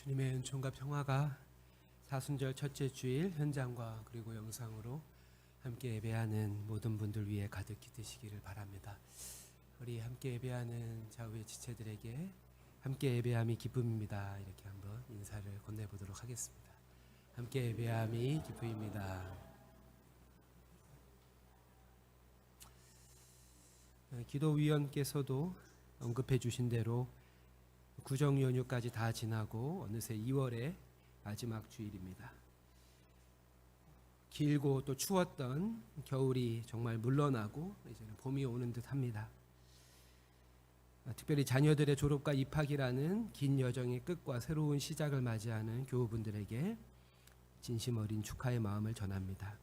주님의 은총과 평화가 사순절 첫째 주일 현장과 그리고 영상으로 함께 예배하는 모든 분들 위해 가득히 되시기를 바랍니다. 우리 함께 예배하는 좌우의 지체들에게 함께 예배함이 기쁨입니다. 이렇게 한번 인사를 건네보도록 하겠습니다. 함께 예배함이 기쁨입니다. 기도위원께서도 언급해 주신 대로 구정 연휴까지 다 지나고 어느새 2월의 마지막 주일입니다. 길고 또 추웠던 겨울이 정말 물러나고 이제는 봄이 오는 듯합니다. 특별히 자녀들의 졸업과 입학이라는 긴 여정의 끝과 새로운 시작을 맞이하는 교우분들에게 진심 어린 축하의 마음을 전합니다.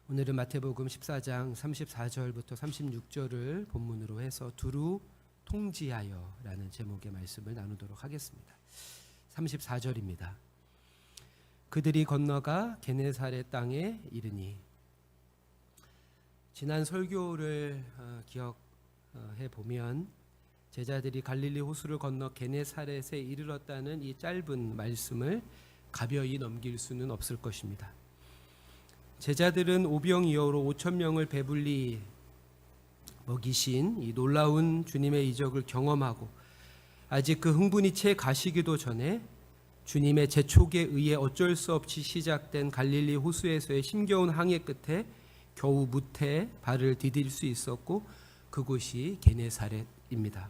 오늘은 마태복음 14장 34절부터 36절을 본문으로 해서 두루 통지하여 라는 제목의 말씀을 나누도록 하겠습니다. 34절입니다. 그들이 건너가 게네사렛 땅에 이르니. 지난 설교를 기억해 보면 제자들이 갈릴리 호수를 건너 게네사렛에 이르렀다는 이 짧은 말씀을 가벼이 넘길 수는 없을 것입니다. 제자들은 오병이어로 5,000명을 배불리 먹이신 이 놀라운 주님의 이적을 경험하고 아직 그 흥분이 채 가시기도 전에 주님의 재촉에 의해 어쩔 수 없이 시작된 갈릴리 호수에서의 힘겨운 항해 끝에 겨우 무태 발을 디딜 수 있었고 그곳이 게네사렛입니다.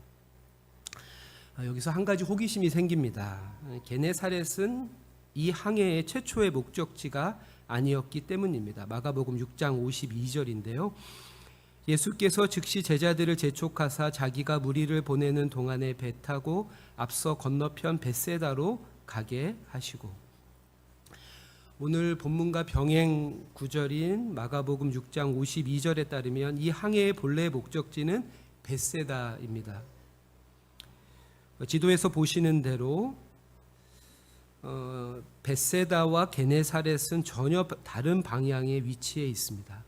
여기서 한 가지 호기심이 생깁니다. 게네사렛은 이 항해의 최초의 목적지가 아니었기 때문입니다. 마가복음 6장 52절인데요. 예수께서 즉시 제자들을 재촉하사 자기가 무리를 보내는 동안에 배 타고 앞서 건너편 벳세다로 가게 하시고, 오늘 본문과 병행 구절인 마가복음 6장 52절에 따르면 이 항해의 본래 목적지는 벳세다입니다. 지도에서 보시는 대로 벳세다와 게네사렛은 전혀 다른 방향에 위치해 있습니다.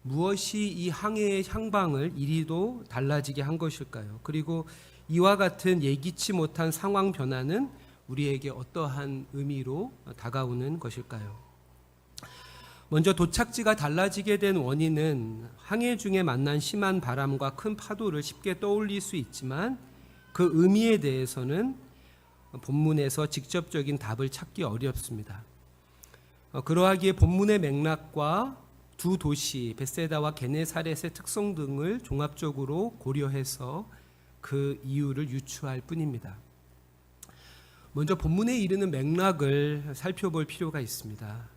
무엇이 이 항해의 향방을 이리도 달라지게 한 것일까요? 그리고 이와 같은 예기치 못한 상황 변화는 우리에게 어떠한 의미로 다가오는 것일까요? 먼저 도착지가 달라지게 된 원인은 항해 중에 만난 심한 바람과 큰 파도를 쉽게 떠올릴 수 있지만 그 의미에 대해서는 본문에서 직접적인 답을 찾기 어렵습니다. 그러하기에 본문의 맥락과 두 도시 벳세다와 게네사렛의 특성 등을 종합적으로 고려해서 그 이유를 유추할 뿐입니다. 먼저 본문에 이르는 맥락을 살펴볼 필요가 있습니다.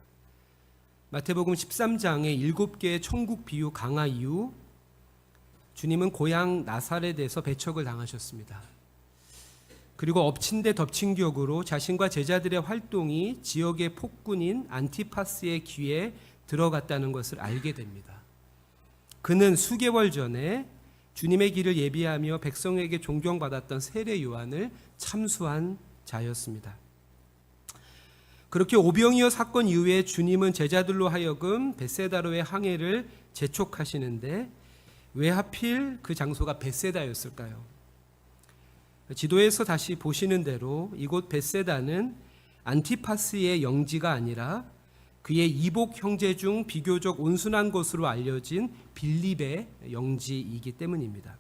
마태복음 13장의 7개의 천국 비유 강화 이후 주님은 고향 나사렛에서 배척을 당하셨습니다. 그리고 엎친 데 덮친 격으로 자신과 제자들의 활동이 지역의 폭군인 안티파스의 귀에 들어갔다는 것을 알게 됩니다. 그는 수개월 전에 주님의 길을 예비하며 백성에게 존경받았던 세례 요한을 참수한 자였습니다. 그렇게 오병이어 사건 이후에 주님은 제자들로 하여금 벳세다로의 항해를 재촉하시는데 왜 하필 그 장소가 벳세다였을까요? 지도에서 다시 보시는 대로 이곳 벳세다는 안티파스의 영지가 아니라 그의 이복 형제 중 비교적 온순한 것으로 알려진 빌립의 영지이기 때문입니다.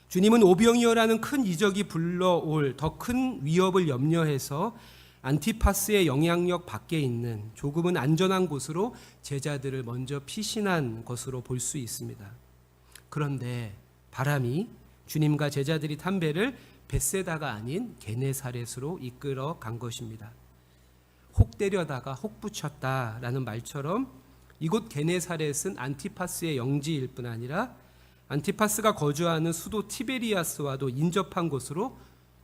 주님은 오병이어라는 큰 이적이 불러올 더 큰 위협을 염려해서 안티파스의 영향력 밖에 있는 조금은 안전한 곳으로 제자들을 먼저 피신한 것으로 볼 수 있습니다. 그런데 바람이 주님과 제자들이 탄 배를 벳세다가 아닌 게네사렛으로 이끌어 간 것입니다. 혹 때려다가 혹 붙였다라는 말처럼 이곳 게네사렛은 안티파스의 영지일 뿐 아니라 안티파스가 거주하는 수도 티베리아스와도 인접한 곳으로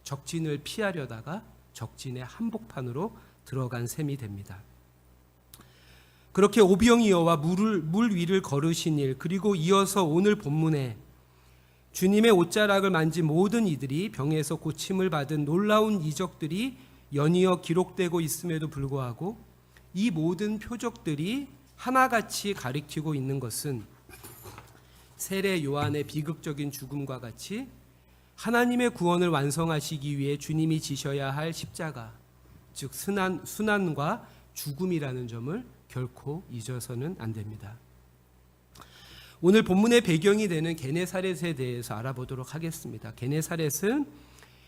적진을 피하려다가 적진의 한복판으로 들어간 셈이 됩니다. 그렇게 오병이어와 물 위를 걸으신 일, 그리고 이어서 오늘 본문에 주님의 옷자락을 만진 모든 이들이 병에서 고침을 받은 놀라운 이적들이 연이어 기록되고 있음에도 불구하고 이 모든 표적들이 하나같이 가리키고 있는 것은 세례 요한의 비극적인 죽음과 같이 하나님의 구원을 완성하시기 위해 주님이 지셔야 할 십자가, 즉 순환과 죽음이라는 점을 결코 잊어서는 안 됩니다. 오늘 본문의 배경이 되는 게네사렛에 대해서 알아보도록 하겠습니다. 게네사렛은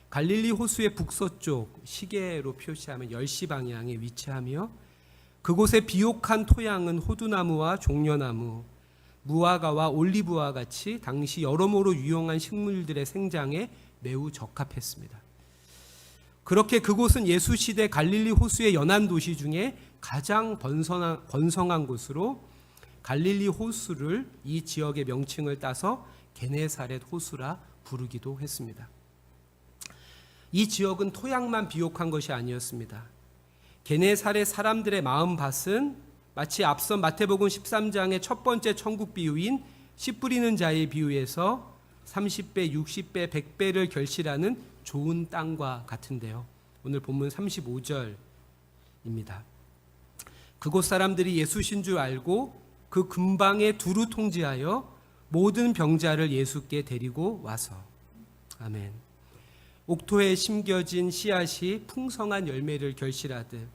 갈릴리 호수의 북서쪽, 시계로 표시하면 10시 방향에 위치하며 그곳의 비옥한 토양은 호두나무와 종려나무, 무화과와 올리브와 같이 당시 여러모로 유용한 식물들의 생장에 매우 적합했습니다. 그렇게 그곳은 예수 시대 갈릴리 호수의 연안 도시 중에 가장 번성한 곳으로 갈릴리 호수를 이 지역의 명칭을 따서 게네사렛 호수라 부르기도 했습니다. 이 지역은 토양만 비옥한 것이 아니었습니다. 게네사렛 사람들의 마음밭은 마치 앞선 마태복음 13장의 첫 번째 천국 비유인 씨 뿌리는 자의 비유에서 30배, 60배, 100배를 결실하는 좋은 땅과 같은데요. 오늘 본문 35절입니다. 그곳 사람들이 예수신 줄 알고 그 근방에 두루 통지하여 모든 병자를 예수께 데리고 와서, 아멘. 옥토에 심겨진 씨앗이 풍성한 열매를 결실하듯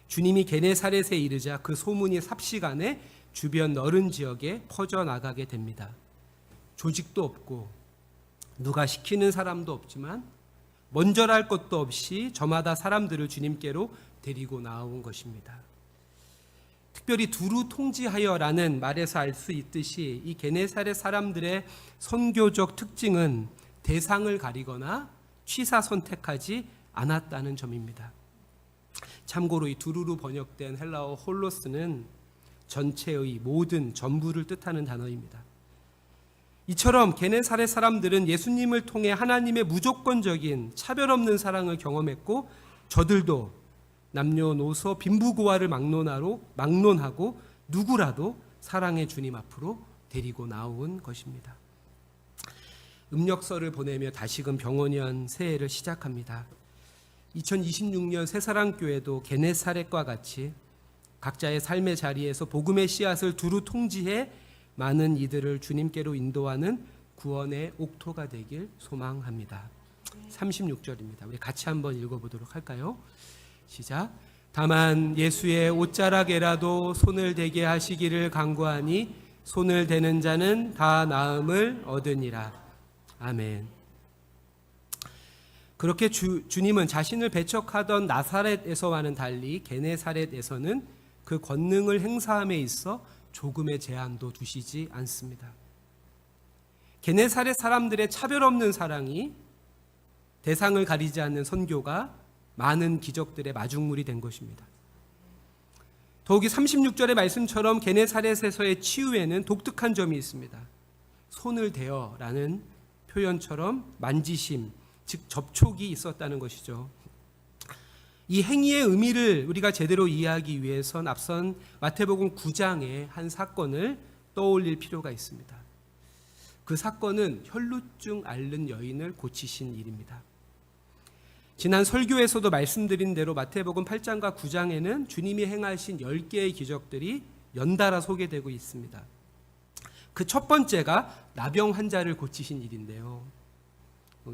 주님이 게네사렛에 이르자 그 소문이 삽시간에 주변 너른 지역에 퍼져나가게 됩니다. 조직도 없고 누가 시키는 사람도 없지만 먼저랄 것도 없이 저마다 사람들을 주님께로 데리고 나온 것입니다. 특별히 두루 통지하여라는 말에서 알 수 있듯이 이 게네사렛 사람들의 선교적 특징은 대상을 가리거나 취사 선택하지 않았다는 점입니다. 참고로 이 두루로 번역된 헬라어 홀로스는 전체의 모든, 전부를 뜻하는 단어입니다. 이처럼 게네사렛 사람들은 예수님을 통해 하나님의 무조건적인 차별 없는 사랑을 경험했고 저들도 남녀노소 빈부고아를 막론하고 누구라도 사랑의 주님 앞으로 데리고 나온 것입니다. 음력설을 보내며 다시금 병원연 새해를 시작합니다. 2026년 새사랑교회도 게네사렛과 같이 각자의 삶의 자리에서 복음의 씨앗을 두루 통지해 많은 이들을 주님께로 인도하는 구원의 옥토가 되길 소망합니다. 36절입니다. 우리 같이 한번 읽어보도록 할까요? 시작. 다만 예수의 옷자락에라도 손을 대게 하시기를 간구하니 손을 대는 자는 다 나음을 얻으니라. 아멘. 그렇게 주님은 자신을 배척하던 나사렛에서와는 달리 게네사렛에서는 그 권능을 행사함에 있어 조금의 제한도 두시지 않습니다. 게네사렛 사람들의 차별 없는 사랑이 대상을 가리지 않는 선교가 많은 기적들의 마중물이 된 것입니다. 더욱이 36절의 말씀처럼 게네사렛에서의 치유에는 독특한 점이 있습니다. 손을 대어라는 표현처럼 만지심, 즉 접촉이 있었다는 것이죠. 이 행위의 의미를 우리가 제대로 이해하기 위해선 앞선 마태복음 9장의 한 사건을 떠올릴 필요가 있습니다. 그 사건은 혈루증 앓는 여인을 고치신 일입니다. 지난 설교에서도 말씀드린 대로 마태복음 8장과 9장에는 주님이 행하신 10개의 기적들이 연달아 소개되고 있습니다. 그 첫 번째가 나병 환자를 고치신 일인데요.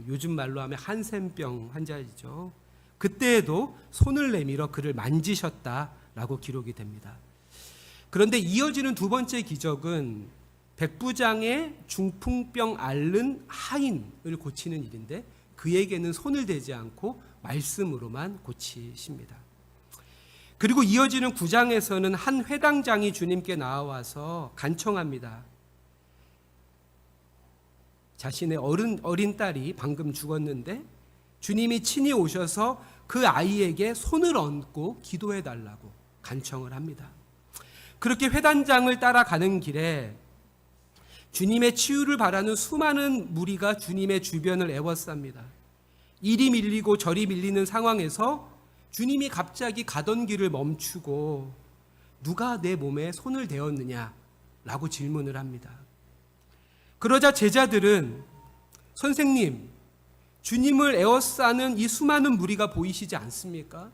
요즘 말로 하면 한센병 환자이죠. 그때에도 손을 내밀어 그를 만지셨다라고 기록이 됩니다. 그런데 이어지는 두 번째 기적은 백부장의 중풍병 앓는 하인을 고치는 일인데 그에게는 손을 대지 않고 말씀으로만 고치십니다. 그리고 이어지는 9장에서는 한 회당장이 주님께 나와서 간청합니다. 자신의 어린 딸이 방금 죽었는데 주님이 친히 오셔서 그 아이에게 손을 얹고 기도해 달라고 간청을 합니다. 그렇게 회당장을 따라가는 길에 주님의 치유를 바라는 수많은 무리가 주님의 주변을 에워쌉니다. 이리 밀리고 저리 밀리는 상황에서 주님이 갑자기 가던 길을 멈추고 누가 내 몸에 손을 대었느냐라고 질문을 합니다. 그러자 제자들은 선생님, 주님을 에워싸는 이 수많은 무리가 보이시지 않습니까?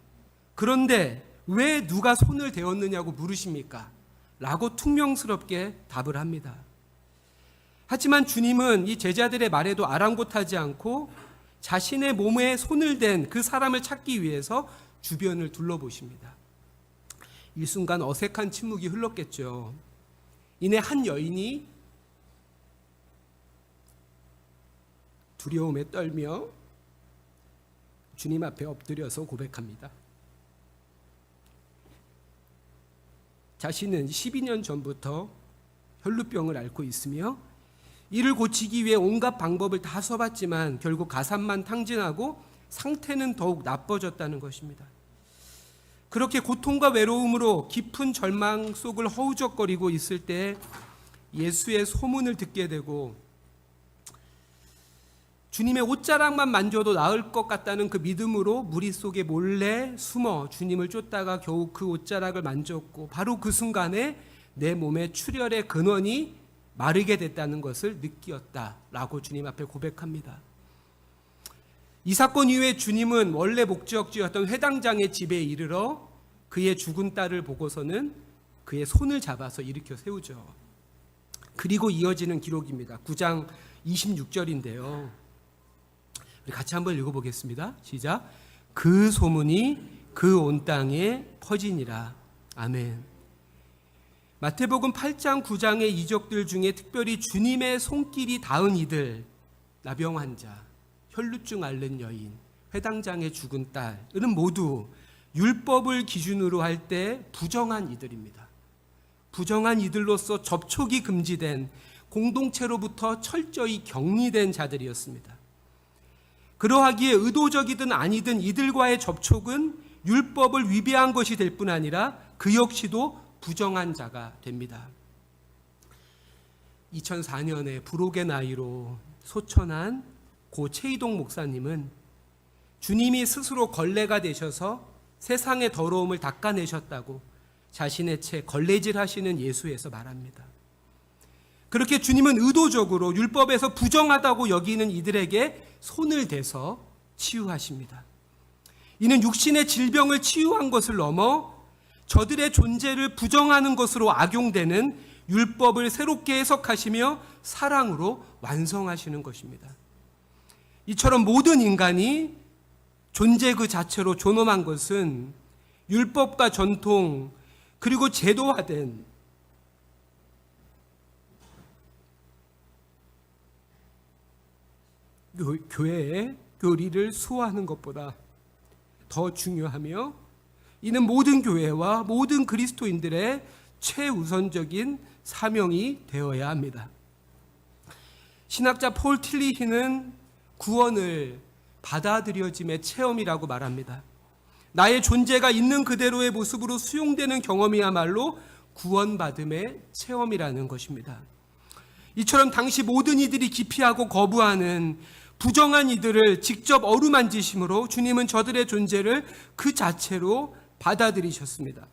그런데 왜 누가 손을 대었느냐고 물으십니까? 라고 퉁명스럽게 답을 합니다. 하지만 주님은 이 제자들의 말에도 아랑곳하지 않고 자신의 몸에 손을 댄 그 사람을 찾기 위해서 주변을 둘러보십니다. 일순간 어색한 침묵이 흘렀겠죠. 이내 한 여인이 두려움에 떨며 주님 앞에 엎드려서 고백합니다. 자신은 12년 전부터 혈루병을 앓고 있으며 이를 고치기 위해 온갖 방법을 다 써봤지만 결국 가산만 탕진하고 상태는 더욱 나빠졌다는 것입니다. 그렇게 고통과 외로움으로 깊은 절망 속을 허우적거리고 있을 때 예수의 소문을 듣게 되고 주님의 옷자락만 만져도 나을 것 같다는 그 믿음으로 무리 속에 몰래 숨어 주님을 쫓다가 겨우 그 옷자락을 만졌고 바로 그 순간에 내 몸의 출혈의 근원이 마르게 됐다는 것을 느꼈다라고 주님 앞에 고백합니다. 이 사건 이후에 주님은 원래 목적지였던 회당장의 집에 이르러 그의 죽은 딸을 보고서는 그의 손을 잡아서 일으켜 세우죠. 그리고 이어지는 기록입니다. 9장 26절인데요. 우리 같이 한번 읽어보겠습니다. 시작. 그 소문이 그 온 땅에 퍼지니라. 아멘. 마태복음 8장 9장의 이적들 중에 특별히 주님의 손길이 닿은 이들, 나병 환자, 혈루증 앓는 여인, 회당장의 죽은 딸은 모두 율법을 기준으로 할 때 부정한 이들입니다. 부정한 이들로서 접촉이 금지된 공동체로부터 철저히 격리된 자들이었습니다. 그러하기에 의도적이든 아니든 이들과의 접촉은 율법을 위배한 것이 될 뿐 아니라 그 역시도 부정한 자가 됩니다. 2004년에 불혹의 나이로 소천한 고 최희동 목사님은 주님이 스스로 걸레가 되셔서 세상의 더러움을 닦아내셨다고 자신의 책 걸레질하시는 예수에서 말합니다. 그렇게 주님은 의도적으로 율법에서 부정하다고 여기는 이들에게 손을 대서 치유하십니다. 이는 육신의 질병을 치유한 것을 넘어 저들의 존재를 부정하는 것으로 악용되는 율법을 새롭게 해석하시며 사랑으로 완성하시는 것입니다. 이처럼 모든 인간이 존재 그 자체로 존엄한 것은 율법과 전통 그리고 제도화된 교회의 교리를 수호하는 것보다 더 중요하며 이는 모든 교회와 모든 그리스도인들의 최우선적인 사명이 되어야 합니다. 신학자 폴 틸리히는 구원을 받아들여짐의 체험이라고 말합니다. 나의 존재가 있는 그대로의 모습으로 수용되는 경험이야말로 구원받음의 체험이라는 것입니다. 이처럼 당시 모든 이들이 기피하고 거부하는 부정한 이들을 직접 어루만지심으로 주님은 저들의 존재를 그 자체로 받아들이셨습니다.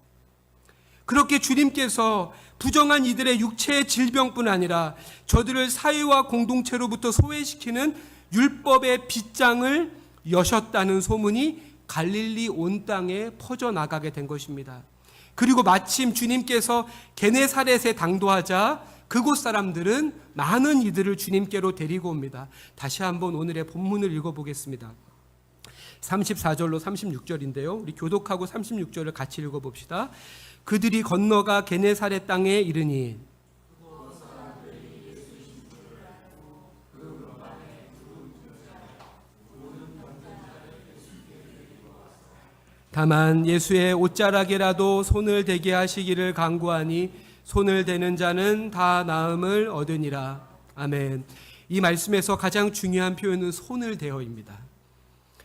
그렇게 주님께서 부정한 이들의 육체의 질병뿐 아니라 저들을 사회와 공동체로부터 소외시키는 율법의 빗장을 여셨다는 소문이 갈릴리 온 땅에 퍼져나가게 된 것입니다. 그리고 마침 주님께서 게네사렛에 당도하자 그곳 사람들은 많은 이들을 주님께로 데리고 옵니다. 다시 한번 오늘의 본문을 읽어보겠습니다. 34절로 36절인데요. 우리 교독하고 36절을 같이 읽어봅시다. 그들이 건너가 게네사렛 땅에 이르니 다만 예수의 옷자락에라도 손을 대게 하시기를 간구하니 손을 대는 자는 다 나음을 얻으니라. 아멘. 이 말씀에서 가장 중요한 표현은 손을 대어입니다.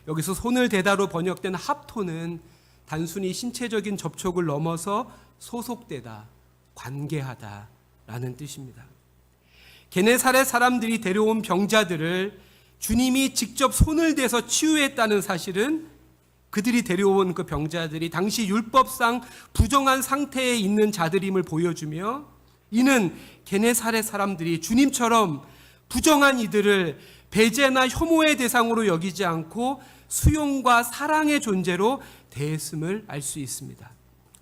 여기서 손을 대다로 번역된 합토는 단순히 신체적인 접촉을 넘어서 소속되다, 관계하다라는 뜻입니다. 게네사렛 사람들이 데려온 병자들을 주님이 직접 손을 대서 치유했다는 사실은 그들이 데려온 그 병자들이 당시 율법상 부정한 상태에 있는 자들임을 보여주며 이는 게네사렛 사람들이 주님처럼 부정한 이들을 배제나 혐오의 대상으로 여기지 않고 수용과 사랑의 존재로 대했음을 알 수 있습니다.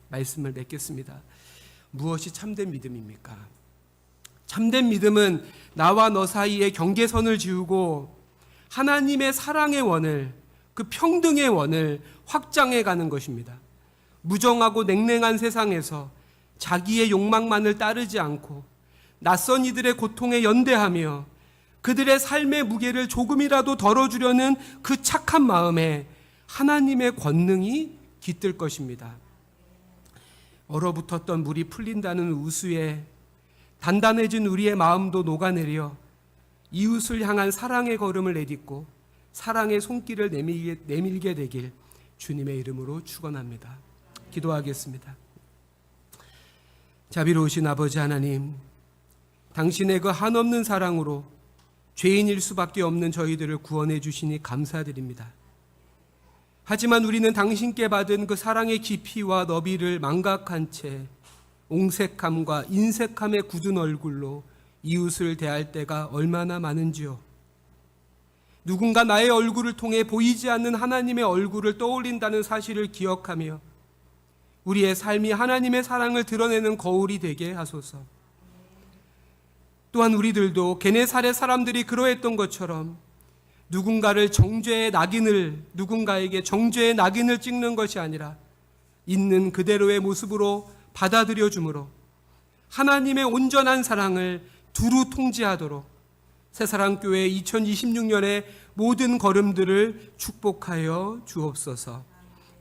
말씀을 맺겠습니다. 무엇이 참된 믿음입니까? 참된 믿음은 나와 너 사이에 경계선을 지우고 하나님의 사랑의 원을, 그 평등의 원을 확장해 가는 것입니다. 무정하고 냉랭한 세상에서 자기의 욕망만을 따르지 않고 낯선 이들의 고통에 연대하며 그들의 삶의 무게를 조금이라도 덜어주려는 그 착한 마음에 하나님의 권능이 깃들 것입니다. 얼어붙었던 물이 풀린다는 우수에 단단해진 우리의 마음도 녹아내려 이웃을 향한 사랑의 걸음을 내딛고 사랑의 손길을 내밀게 되길 주님의 이름으로 축원합니다. 기도하겠습니다. 자비로우신 아버지 하나님, 당신의 그 한없는 사랑으로 죄인일 수밖에 없는 저희들을 구원해 주시니 감사드립니다. 하지만 우리는 당신께 받은 그 사랑의 깊이와 너비를 망각한 채 옹색함과 인색함에 굳은 얼굴로 이웃을 대할 때가 얼마나 많은지요. 누군가 나의 얼굴을 통해 보이지 않는 하나님의 얼굴을 떠올린다는 사실을 기억하며 우리의 삶이 하나님의 사랑을 드러내는 거울이 되게 하소서. 또한 우리들도 게네사렛 사람들이 그러했던 것처럼 누군가에게 정죄의 낙인을 찍는 것이 아니라 있는 그대로의 모습으로 받아들여 주므로 하나님의 온전한 사랑을 두루 통지하도록 새사랑교회 2026년의 모든 걸음들을 축복하여 주옵소서.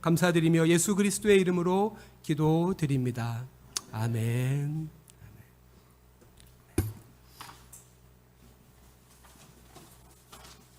감사드리며 예수 그리스도의 이름으로 기도드립니다. 아멘.